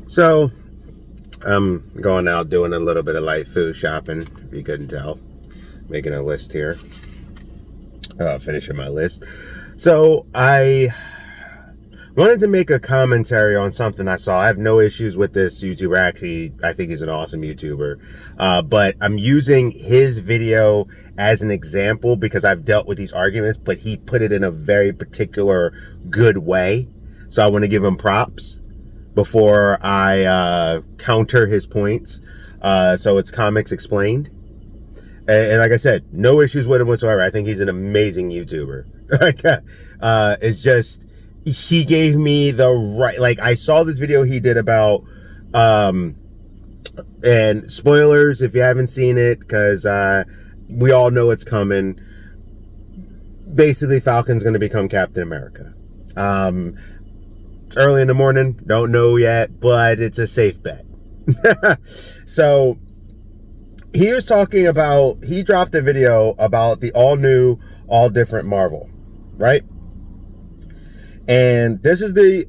So I'm going out doing a little bit of light food shopping, if you couldn't tell. Making a list here. Finishing my list. So I wanted to make a commentary on something I saw. I have no issues with this YouTuber. Actually, I think he's an awesome YouTuber. But I'm using his video as an example because I've dealt with these arguments, but he put it in a very particular good way. So I want to give him props before I counter his points. So it's Comics Explained. And like I said, no issues with him whatsoever. I think he's an amazing YouTuber. It's just, he gave me the right, like I saw this video he did about, and spoilers if you haven't seen it, because we all know it's coming. Basically, Falcon's going to become Captain America. It's early in the morning, don't know yet, but it's a safe bet. So he was talking about, he dropped a video about the all new, all different Marvel, right? And this is the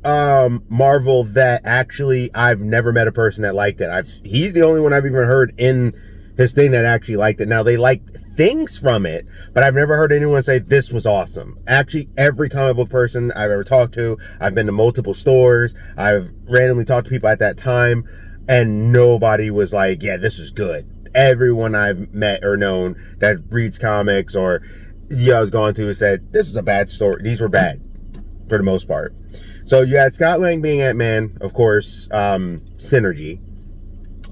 Marvel that actually I've never met a person that liked it. He's the only one I've even heard in his thing that actually liked it. Now, they liked things from it, but I've never heard anyone say this was awesome. Actually, every comic book person I've ever talked to, I've been to multiple stores, I've randomly talked to people at that time, and nobody was like, yeah, this is good. Everyone I've met or known that reads comics or I was going through said, this is a bad story. These were bad for the most part. So you had Scott Lang being Ant-Man, of course, synergy.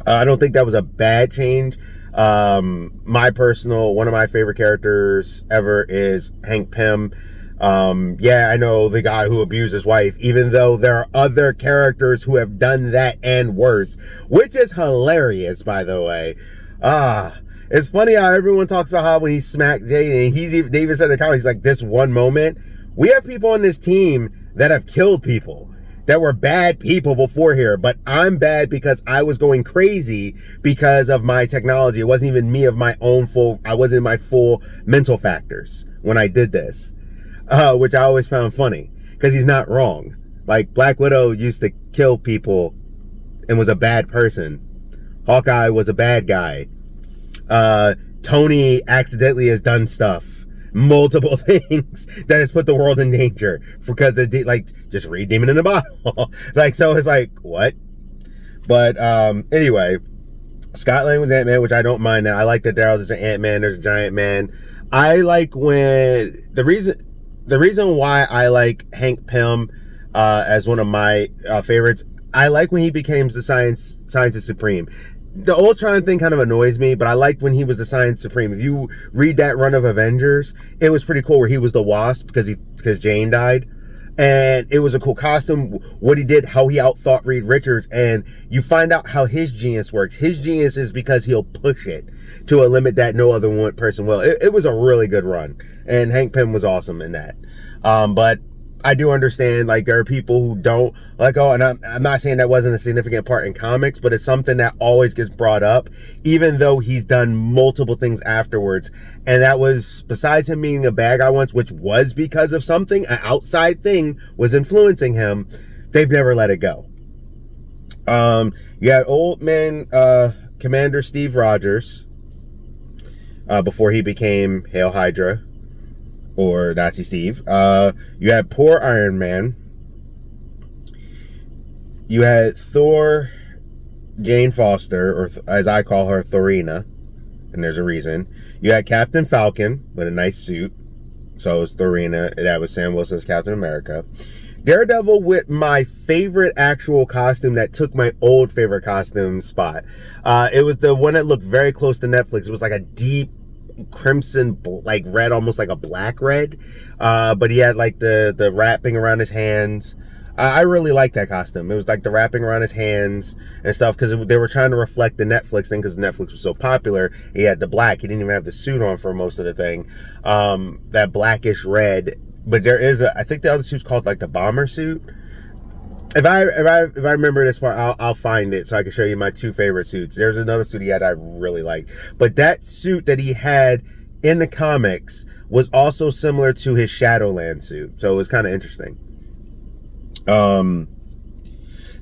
I don't think that was a bad change. One of my favorite characters ever is Hank Pym. Yeah, I know the guy who abused his wife, even though there are other characters who have done that and worse, which is hilarious, by the way. It's funny how everyone talks about how when he smacked Jay, and they even said in the comments, he's like, this one moment. We have people on this team that have killed people, that were bad people before here, but I'm bad because I was going crazy because of my technology. It wasn't even me of my own I wasn't in my full mental factors when I did this, which I always found funny because he's not wrong. Like, Black Widow used to kill people and was a bad person. Hawkeye was a bad guy. Tony accidentally has done multiple things that has put the world in danger because of just read Demon in a Bottle. So it's like, what? But anyway, Scott Lang was Ant-Man, which I don't mind that. I like that there's an Ant-Man, there's a Giant Man. I like when the reason why I like Hank Pym as one of my favorites, I like when he becomes the Scientist Supreme. The Ultron thing kind of annoys me, but I liked when he was the Science Supreme. If you read that run of Avengers, it was pretty cool where he was the Wasp because Jane died. And it was a cool costume, what he did, how he outthought Reed Richards, and you find out how his genius works. His genius is because he'll push it to a limit that no other one person will. It was a really good run, and Hank Pym was awesome in that. But I do understand, like, there are people who don't let go, and I'm not saying that wasn't a significant part in comics, but it's something that always gets brought up, even though he's done multiple things afterwards. And that was, besides him being a bad guy once, which was because of something, an outside thing was influencing him, they've never let it go. You had old man Commander Steve Rogers, before he became Hail Hydra, or Nazi Steve. You had poor Iron Man. You had Thor, Jane Foster, or as I call her, Thorina, and there's a reason. You had Captain Falcon with a nice suit, so it was Thorina. That was Sam Wilson's Captain America. Daredevil with my favorite actual costume that took my old favorite costume spot. It was the one that looked very close to Netflix. It was like a deep crimson, like red, almost like a black red, but he had like the wrapping around his hands. I really liked that costume. It was like the wrapping around his hands and stuff, because they were trying to reflect the Netflix thing, because Netflix was so popular. He had the black, he didn't even have the suit on for most of the thing, that blackish red. But there is I think the other suit's called like the bomber suit. If I remember this part, I'll find it so I can show you my two favorite suits. There's another suit he had I really liked. But that suit that he had in the comics was also similar to his Shadowland suit. So it was kind of interesting.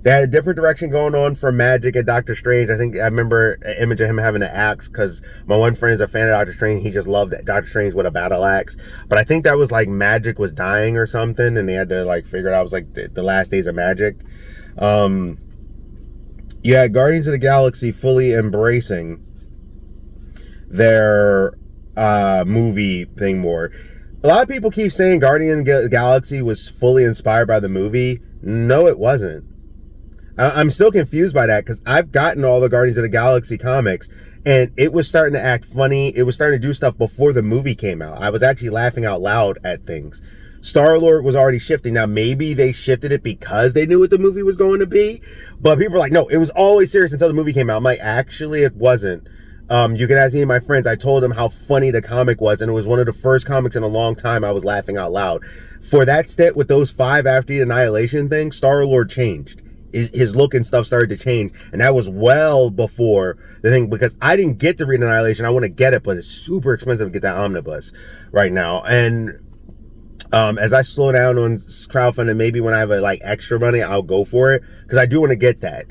They had a different direction going on for Magic and Doctor Strange. I think I remember an image of him having an axe because my one friend is a fan of Doctor Strange. He just loved Doctor Strange with a battle axe. But I think that was like Magic was dying or something, and they had to like figure it out. It was like the last days of Magic. You had Guardians of the Galaxy fully embracing their movie thing more. A lot of people keep saying Guardians of the Galaxy was fully inspired by the movie. No, it wasn't. I'm still confused by that because I've gotten all the Guardians of the Galaxy comics and it was starting to act funny. It was starting to do stuff before the movie came out. I was actually laughing out loud at things. Star-Lord was already shifting. Now, maybe they shifted it because they knew what the movie was going to be, but people were like, no, it was always serious until the movie came out. I'm like, actually, it wasn't. You can ask any of my friends. I told them how funny the comic was, and it was one of the first comics in a long time I was laughing out loud. For that stint with those 5 after the Annihilation thing, Star-Lord changed. His look and stuff started to change, and that was well before the thing, because I didn't get to read Annihilation. I want to get it, but it's super expensive to get that omnibus right now. And as I slow down on crowdfunding, maybe when I have like extra money, I'll go for it, because I do want to get that.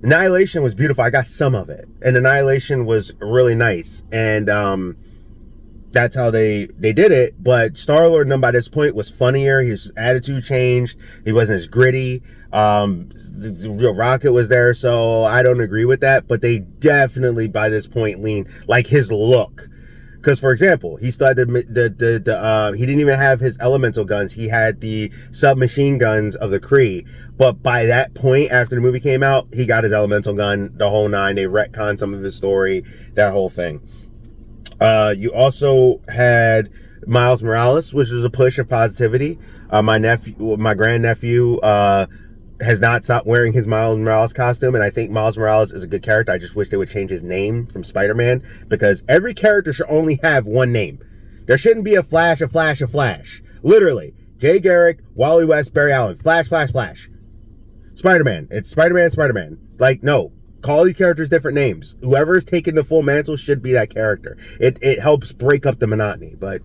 Annihilation was beautiful. I got some of it, and Annihilation was really nice, and that's how they did it. But Star-Lord, by this point, was funnier. His attitude changed. He wasn't as gritty. The real Rocket was there, so I don't agree with that. But they definitely, by this point, lean like his look. Because, for example, he still had he didn't even have his elemental guns. He had the submachine guns of the Kree. But by that point, after the movie came out, he got his elemental gun, the whole 9. They retconned some of his story, that whole thing. You also had Miles Morales, which was a push of positivity. My grandnephew, has not stopped wearing his Miles Morales costume, and I think Miles Morales is a good character. I just wish they would change his name from Spider-Man, because every character should only have one name. There shouldn't be a Flash. Literally, Jay Garrick, Wally West, Barry Allen, Flash. Spider-Man. It's Spider-Man. Like, no. Call these characters different names. Whoever is taking the full mantle should be that character. It helps break up the monotony, but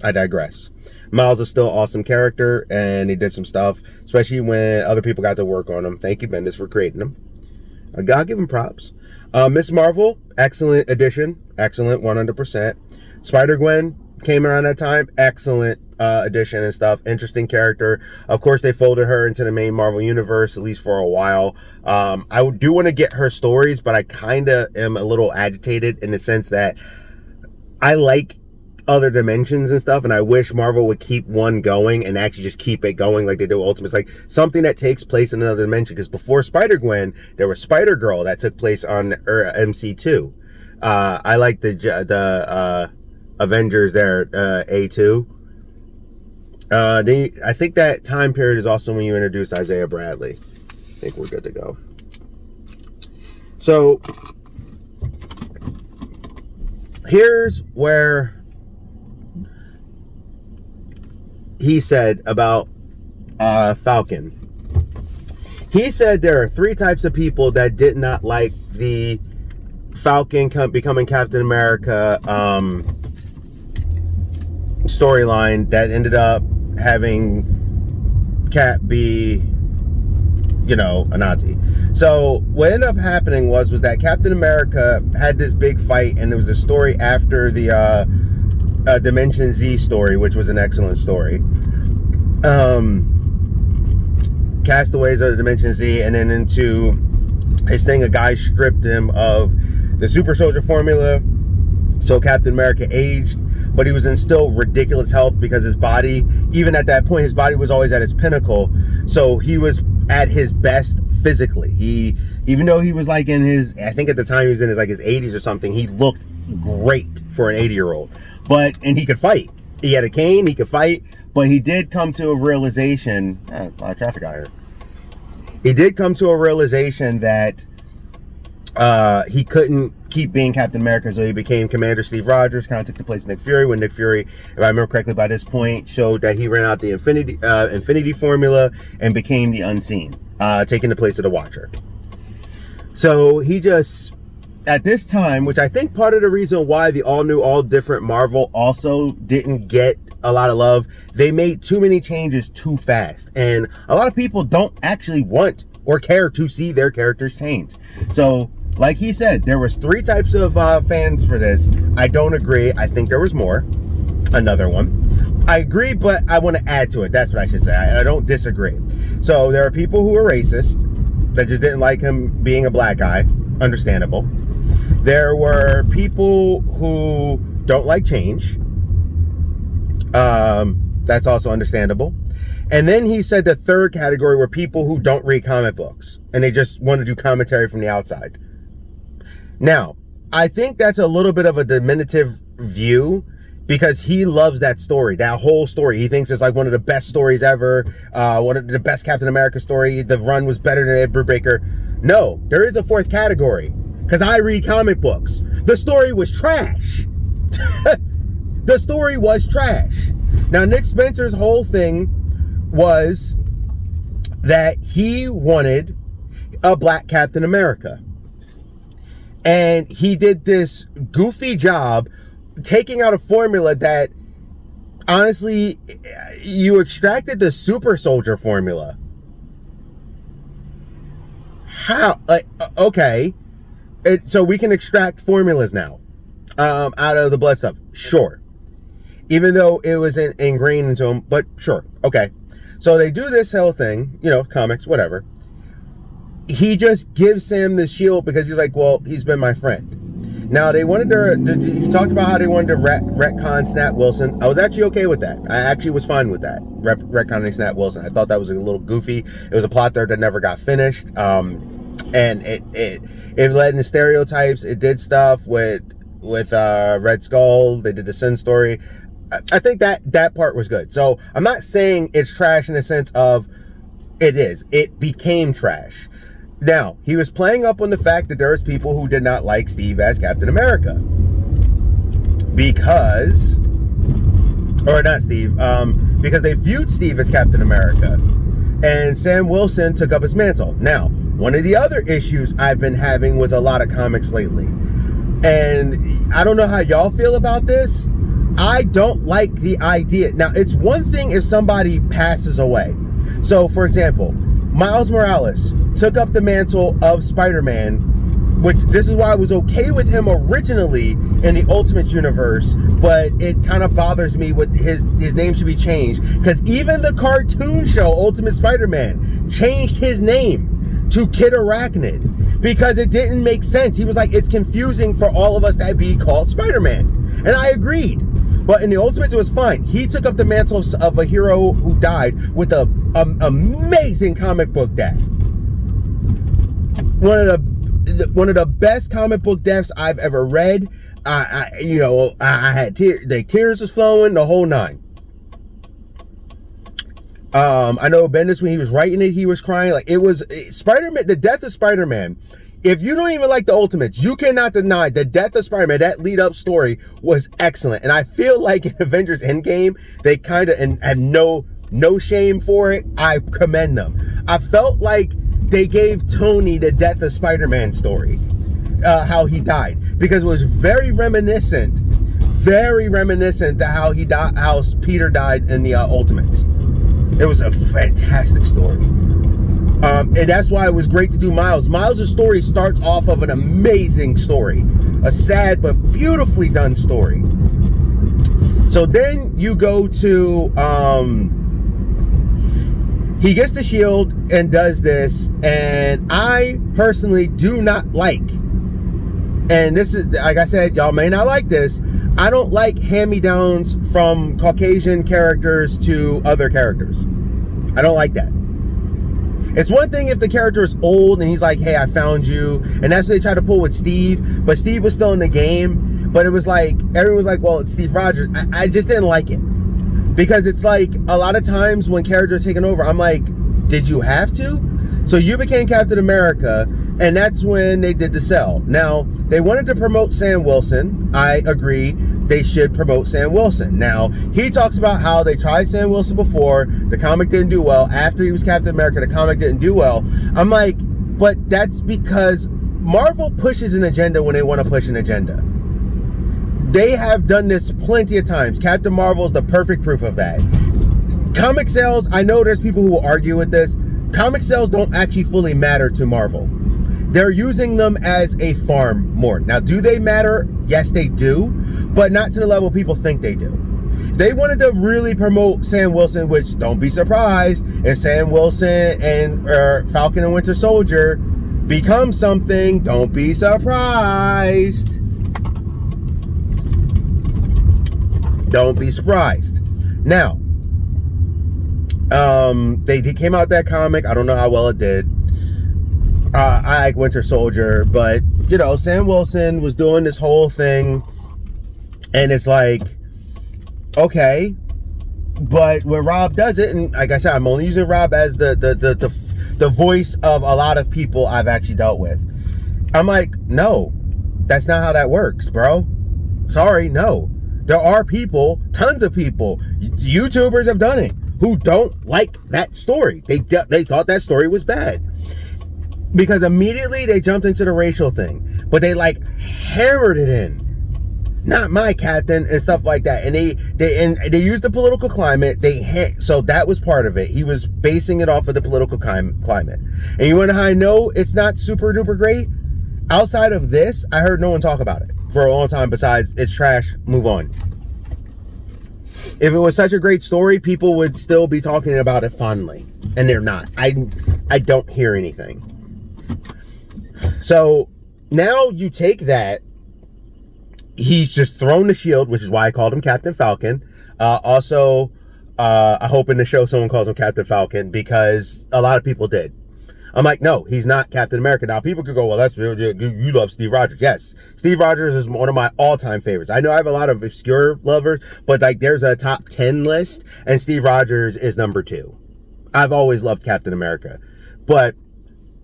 I digress. Miles is still an awesome character, and he did some stuff, especially when other people got to work on him. Thank you, Bendis, for creating him. I'll give him props. Miss Marvel, excellent addition. Excellent, 100%. Spider-Gwen came around that time. Excellent addition and stuff. Interesting character. Of course, they folded her into the main Marvel universe, at least for a while. I do want to get her stories, but I kind of am a little agitated in the sense that I like other dimensions and stuff, and I wish Marvel would keep one going and actually just keep it going like they do Ultimates, like something that takes place in another dimension. Because before Spider-Gwen, there was Spider-Girl that took place on MC2. I like the Avengers there, A2. I think that time period is also when you introduced Isaiah Bradley. I think we're good to go. So here's where he said about Falcon. He said there are 3 types of people that did not like the Falcon becoming Captain America storyline that ended up having Cap be, a Nazi. So what ended up happening was that Captain America had this big fight, and there was a story after the Dimension Z story, which was an excellent story. Castaways of the Dimension Z, and then into his thing, a guy stripped him of the super soldier formula, so Captain America aged, but he was in still ridiculous health because his body, even at that point, his body was always at its pinnacle, so he was at his best physically. Even though he was like in his, I think at the time he was in his 80s or something, he looked great for an 80-year-old. And he could fight. He had a cane, he could fight, but he did come to a realization, there's a lot of traffic out here. He did come to a realization that he couldn't keep being Captain America, so he became Commander Steve Rogers, kind of took the place of Nick Fury, when Nick Fury, if I remember correctly by this point, showed that he ran out the Infinity Formula and became the Unseen, taking the place of the Watcher. So he just, at this time, which I think part of the reason why the all-new, all-different Marvel also didn't get a lot of love, they made too many changes too fast. And a lot of people don't actually want or care to see their characters change. So, like he said, there was 3 types of fans for this. I don't agree. I think there was more. Another one. I agree, but I want to add to it. That's what I should say. I don't disagree. So there are people who are racist that just didn't like him being a black guy. Understandable. There were people who don't like change. That's also understandable. And then he said the third category were people who don't read comic books and they just want to do commentary from the outside. Now, I think that's a little bit of a diminutive view because he loves that story, that whole story. He thinks it's like one of the best stories ever, one of the best Captain America story. The run was better than Ed Brubaker. No, there is a fourth category because I read comic books. The story was trash. The story was trash. Now, Nick Spencer's whole thing was that he wanted a black Captain America. And he did this goofy job taking out a formula that, honestly, you extracted the super soldier formula. How? Okay. So we can extract formulas now out of the blood stuff. Sure. Even though it was ingrained into him, but sure. Okay. So they do this whole thing, you know, comics, whatever. He just gives Sam the shield because he's like, well, he's been my friend. Now, they wanted to he talked about how they wanted to retcon Snap Wilson. I was actually okay with that. I actually was fine with that, retconning Snap Wilson. I thought that was a little goofy. It was a plot there that never got finished. And it led into stereotypes. It did stuff with Red Skull. They did the Sin story. I think that part was good. So I'm not saying it's trash in the sense of it is. It became trash. Now, he was playing up on the fact that there was people who did not like Steve as Captain America. Because they viewed Steve as Captain America. And Sam Wilson took up his mantle. Now, one of the other issues I've been having with a lot of comics lately, and I don't know how y'all feel about this, I don't like the idea. Now, it's one thing if somebody passes away. So, for example, Miles Morales took up the mantle of Spider-Man, which this is why I was okay with him originally in the Ultimate Universe, but it kind of bothers me with his name should be changed, because even the cartoon show Ultimate Spider-Man changed his name to Kid Arachnid because it didn't make sense. He was like, it's confusing for all of us that be called Spider-Man, and I agreed. But in the Ultimates, it was fine. He took up the mantle of a hero who died with a amazing comic book death. One of the best comic book deaths I've ever read. I had tears. The tears was flowing, the whole nine. I know Bendis, when he was writing it, he was crying. Like, it was Spider-Man. The death of Spider-Man. If you don't even like the Ultimates, you cannot deny the death of Spider-Man. That lead-up story was excellent, and I feel like in Avengers Endgame, they kind of had no shame for it. I commend them. I felt like they gave Tony the death of Spider-Man story, how he died, because it was very reminiscent to how he died, how Peter died in the Ultimates. It was a fantastic story. And that's why it was great to do Miles. Miles' story starts off of an amazing story. A sad but beautifully done story. So then you go to... he gets the shield and does this. And I personally do not like... And this is, like I said, y'all may not like this. I don't like hand-me-downs from Caucasian characters to other characters. I don't like that. It's one thing if the character is old and he's like, hey, I found you. And that's what they tried to pull with Steve. But Steve was still in the game. But it was like, everyone was like, well, it's Steve Rogers. I just didn't like it. Because it's like, a lot of times when characters are taking over, I'm like, did you have to? So you became Captain America, and that's when they did the Cell. Now, they wanted to promote Sam Wilson. I agree. They should promote Sam Wilson. Now, he talks about how they tried Sam Wilson before. The comic didn't do well. After he was Captain America, the comic didn't do well. I'm like, but that's because Marvel pushes an agenda when they want to push an agenda. They have done this plenty of times. Captain Marvel is the perfect proof of that. Comic sales, I know there's people who will argue with this. comic sales don't actually fully matter to Marvel. They're using them as a farm more. Now, do they matter? Yes, they do, but not to the level people think they do. They wanted to really promote Sam Wilson, which, don't be surprised, if Sam Wilson and Falcon and Winter Soldier become something, don't be surprised. Don't be surprised. Now, they came out that comic. I don't know how well it did. I like Winter Soldier, but, you know, Sam Wilson was doing this whole thing, and it's like, okay, but when Rob does it, and like I said, I'm only using Rob as the voice of a lot of people I've actually dealt with. I'm like, no, that's not how that works, bro. Sorry, no. There are people, tons of people, YouTubers have done it, who don't like that story. They thought that story was bad. Because immediately they jumped into the racial thing. But they like hammered it in. Not my captain and stuff like that. And they used the political climate. So that was part of it. He was basing it off of the political climate. And you want to know how I know it's not super duper great? Outside of this, I heard no one talk about it for a long time besides it's trash, move on. If it was such a great story, people would still be talking about it fondly. And they're not. I don't hear anything. So now you take that. He's just thrown the shield, which is why I called him Captain Falcon. Also, I hope in the show someone calls him Captain Falcon because a lot of people did. I'm like, no, he's not Captain America. Now, people could go, well, that's real. You love Steve Rogers. Yes, Steve Rogers is one of my all-time favorites. I know I have a lot of obscure lovers, but like there's a top 10 list, and Steve Rogers is number 2. I've always loved Captain America. But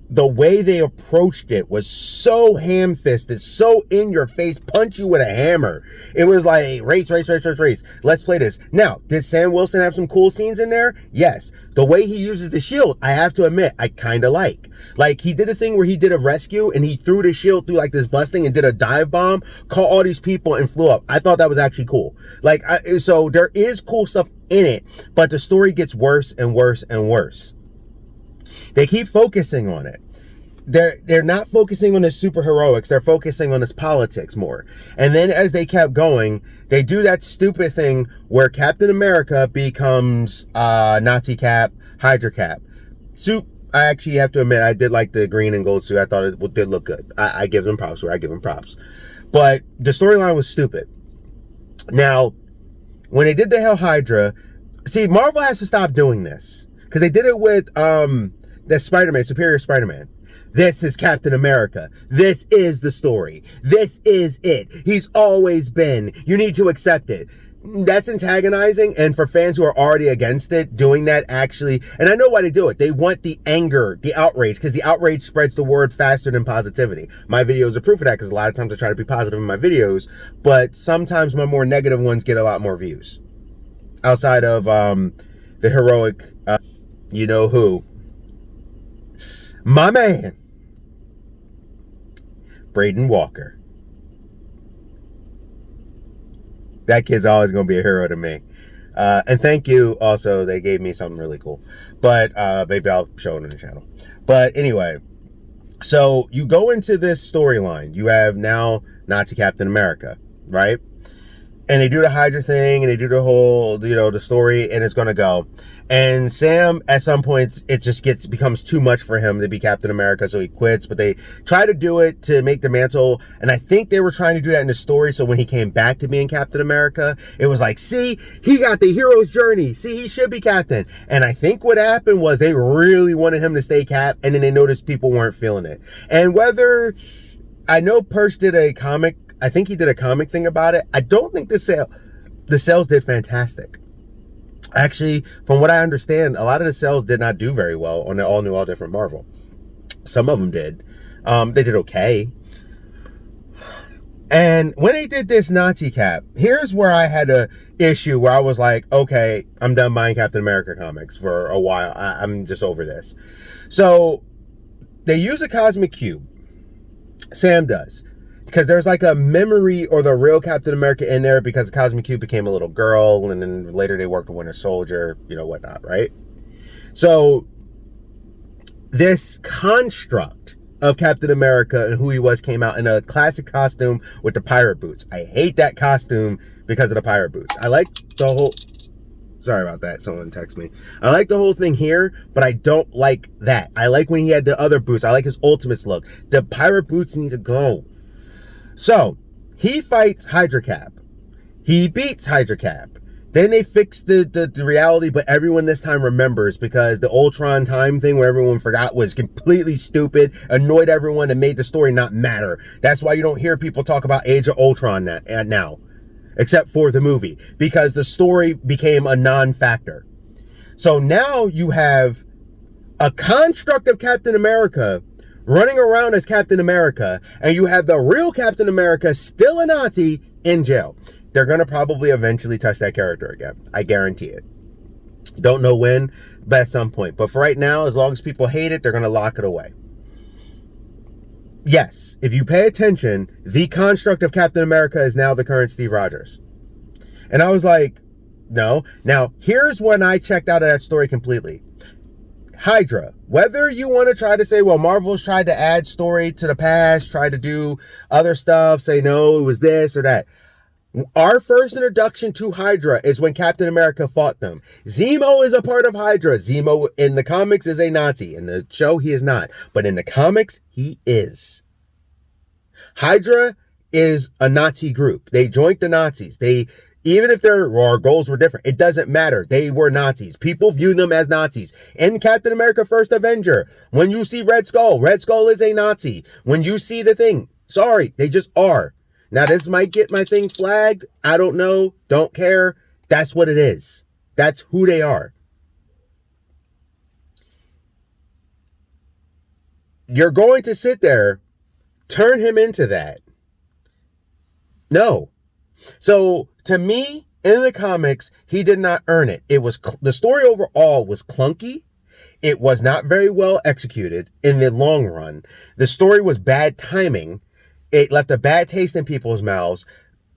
the way they approached it was so ham-fisted, so in your face, punch you with a hammer. It was like, race. Let's play this. Now, did Sam Wilson have some cool scenes in there? Yes. The way he uses the shield, I have to admit, I kind of like. Like, he did a thing where he did a rescue, and he threw the shield through like this busting and did a dive bomb, caught all these people, and flew up. I thought that was actually cool. Like, so there is cool stuff in it, but the story gets worse and worse and worse. They keep focusing on it. They're not focusing on the super heroics. They're focusing on this politics more. And then as they kept going, they do that stupid thing where Captain America becomes Nazi Cap, Hydra Cap. Suit, I actually have to admit, I did like the green and gold suit. I thought it did look good. I give them props where I give them props. But the storyline was stupid. Now, when they did the Hell Hydra, see, Marvel has to stop doing this. Because they did it with the Spider-Man, Superior Spider-Man. This is Captain America. This is the story. This is it. He's always been. You need to accept it. That's antagonizing, and for fans who are already against it, doing that actually, and I know why they do it. They want the anger, the outrage, because the outrage spreads the word faster than positivity. My videos are proof of that, because a lot of times I try to be positive in my videos, but sometimes my more negative ones get a lot more views. Outside of the heroic, you know who. My man. Braden Walker. That kid's always going to be a hero to me. And thank you. Also, they gave me something really cool. But maybe I'll show it on the channel. But anyway, so you go into this storyline. You have now Nazi Captain America, right? And they do the Hydra thing, and they do the whole, you know, the story, and it's going to go. And Sam, at some point, it just becomes too much for him to be Captain America, so he quits. But they try to do it to make the mantle, and I think they were trying to do that in the story, so when he came back to being Captain America, it was like, see, he got the hero's journey. See, he should be Captain. And I think what happened was they really wanted him to stay Cap, and then they noticed people weren't feeling it. And whether, I know Perch did a comic, I think he did a comic thing about it. I don't think the sales did fantastic. Actually, from what I understand, a lot of the sales did not do very well on the All New, All Different Marvel. Some of them did. They did okay. And when they did this Nazi Cap, here's where I had a issue where I was like, okay, I'm done buying Captain America comics for a while. I'm just over this. So they use a cosmic cube. Sam does. Because there's like a memory or the real Captain America in there because the Cosmic Cube became a little girl and then later they worked with Winter Soldier, you know, whatnot, right? So this construct of Captain America and who he was came out in a classic costume with the pirate boots. I hate that costume because of the pirate boots. I like the whole... Sorry about that. Someone texted me. I like the whole thing here, but I don't like that. I like when he had the other boots. I like his Ultimates look. The pirate boots need to go. So, he fights Hydra Cap. He beats Hydra Cap. Then they fixed the reality, but everyone this time remembers because the Ultron time thing where everyone forgot was completely stupid, annoyed everyone, and made the story not matter. That's why you don't hear people talk about Age of Ultron now, except for the movie, because the story became a non-factor. So now you have a construct of Captain America running around as Captain America, and you have the real Captain America, still a Nazi, in jail. They're going to probably eventually touch that character again. I guarantee it. Don't know when, but at some point. But for right now, as long as people hate it, they're going to lock it away. Yes, if you pay attention, the construct of Captain America is now the current Steve Rogers. And I was like, no. Now, here's when I checked out of that story completely. Hydra, whether you want to try to say, well, Marvel's tried to add story to the past, tried to do other stuff, say, no, it was this or that. Our first introduction to Hydra is when Captain America fought them. Zemo is a part of Hydra. Zemo in the comics is a Nazi. In the show, he is not. But in the comics, he is. Hydra is a Nazi group. They joined the Nazis. Even if their goals were different, it doesn't matter. They were Nazis. People view them as Nazis. In Captain America First Avenger, when you see Red Skull is a Nazi. When you see the Thing, sorry, they just are. Now, this might get my thing flagged. I don't know. Don't care. That's what it is. That's who they are. You're going to sit there, turn him into that. No. So, to me, in the comics, he did not earn it. The story overall was clunky. It was not very well executed in the long run. The story was bad timing. It left a bad taste in people's mouths.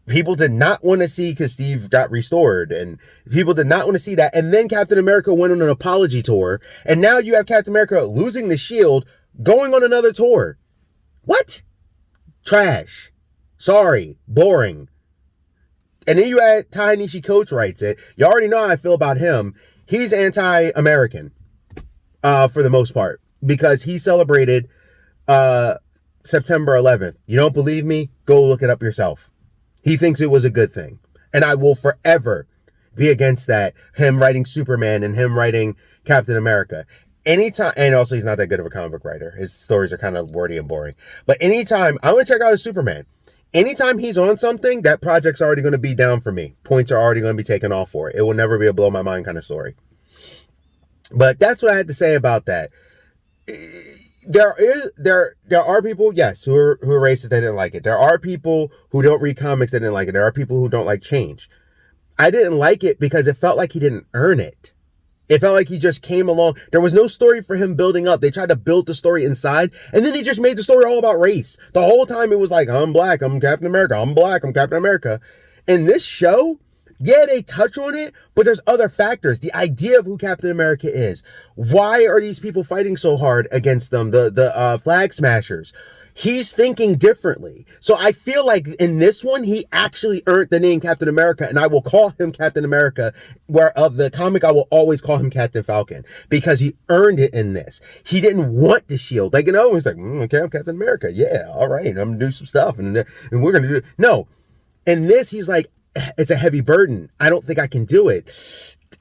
People did not want to see because Steve got restored, and people did not want to see that. And then Captain America went on an apology tour, and now you have Captain America losing the shield, going on another tour. What? Trash. Sorry. Boring. And then you add Ta-Nehisi Coates writes it. You already know how I feel about him. He's anti-American, for the most part, because he celebrated, September 11th. You don't believe me? Go look it up yourself. He thinks it was a good thing. And I will forever be against that. Him writing Superman and him writing Captain America. Anytime, and also he's not that good of a comic book writer. His stories are kind of wordy and boring. But anytime, I'm going to check out a Superman. Anytime he's on something, that project's already going to be down for me. Points are already going to be taken off for it. It will never be a blow my mind kind of story. But that's what I had to say about that. There are people, yes, who are racist that didn't like it. There are people who don't read comics that didn't like it. There are people who don't like change. I didn't like it because it felt like he didn't earn it. It felt like he just came along. There was no story for him building up. They tried to build the story inside, and then he just made the story all about race. The whole time it was like, I'm black, I'm Captain America, I'm black, I'm Captain America. In this show, yeah, they touch on it, but there's other factors. The idea of who Captain America is. Why are these people fighting so hard against them? The flag smashers. He's thinking differently. So I feel like in this one, he actually earned the name Captain America, and I will call him Captain America, where of the comic, I will always call him Captain Falcon, because he earned it in this. He didn't want the shield. Like, he's like, okay, I'm Captain America. Yeah, all right, I'm going to do some stuff, and we're going to do it. No. In this, he's like, it's a heavy burden. I don't think I can do it.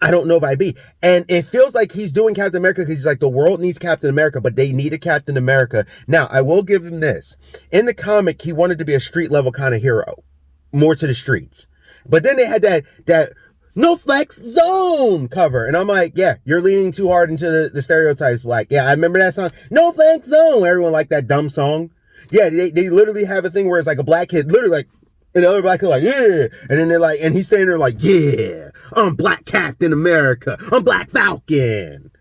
I don't know if I be. And it feels like he's doing Captain America because he's like, the world needs Captain America, but they need a Captain America. Now, I will give him this. In the comic, he wanted to be a street level kind of hero. More to the streets. But then they had that no flex zone cover. And I'm like, yeah, you're leaning too hard into the stereotypes. Like, yeah, I remember that song. No flex zone. Everyone liked that dumb song. Yeah, they literally have a thing where it's like a black kid, literally like, and the other black kid like, yeah. And then they're like, and he's standing there like, yeah, I'm Black Captain America. I'm Black Falcon.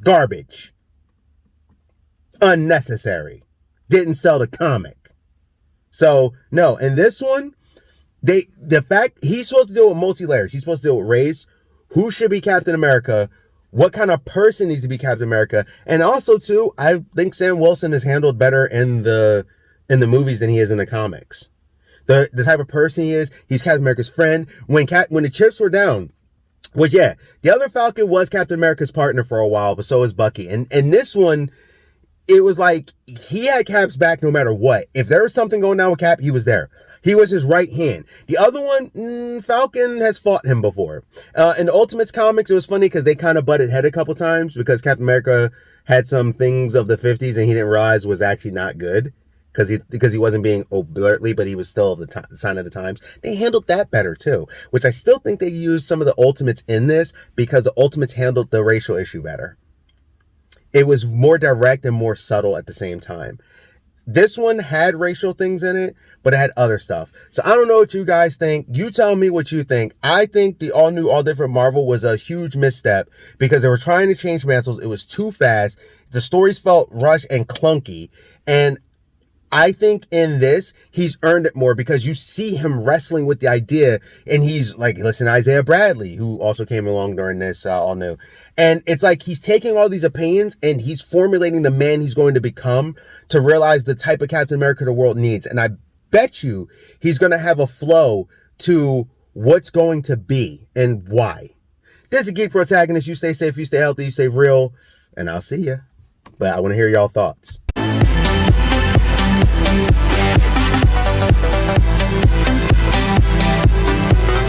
Garbage. Unnecessary. Didn't sell the comic. So, no. And this one, the fact, he's supposed to deal with multi-layers. He's supposed to deal with race. Who should be Captain America? what kind of person needs to be Captain America. And also too, I think Sam Wilson is handled better in the movies than he is in the comics. The type of person he is, he's Captain America's friend. When the chips were down, which yeah, the other Falcon was Captain America's partner for a while, but so was Bucky. And this one, it was like he had Cap's back no matter what. If there was something going down with Cap, he was there. He was his right hand. The other one, Falcon has fought him before. In the Ultimates comics, it was funny because they kind of butted head a couple times because Captain America had some things of the 50s and he didn't realize was actually not good because he wasn't being overtly, but he was still of the sign of the times. They handled that better too, which I still think they used some of the Ultimates in this because the Ultimates handled the racial issue better. It was more direct and more subtle at the same time. This one had racial things in it, but it had other stuff. So I don't know what you guys think. You tell me what you think. I think the all new, all different Marvel was a huge misstep because they were trying to change mantles. It was too fast. The stories felt rushed and clunky. And I think in this, he's earned it more because you see him wrestling with the idea, and he's like, listen, Isaiah Bradley, who also came along during this all new. And it's like he's taking all these opinions and he's formulating the man he's going to become to realize the type of Captain America the world needs. And I bet you he's going to have a flow to what's going to be and why. This is Geek Protagonist. You stay safe, you stay healthy, you stay real, and I'll see you. But I want to hear y'all thoughts.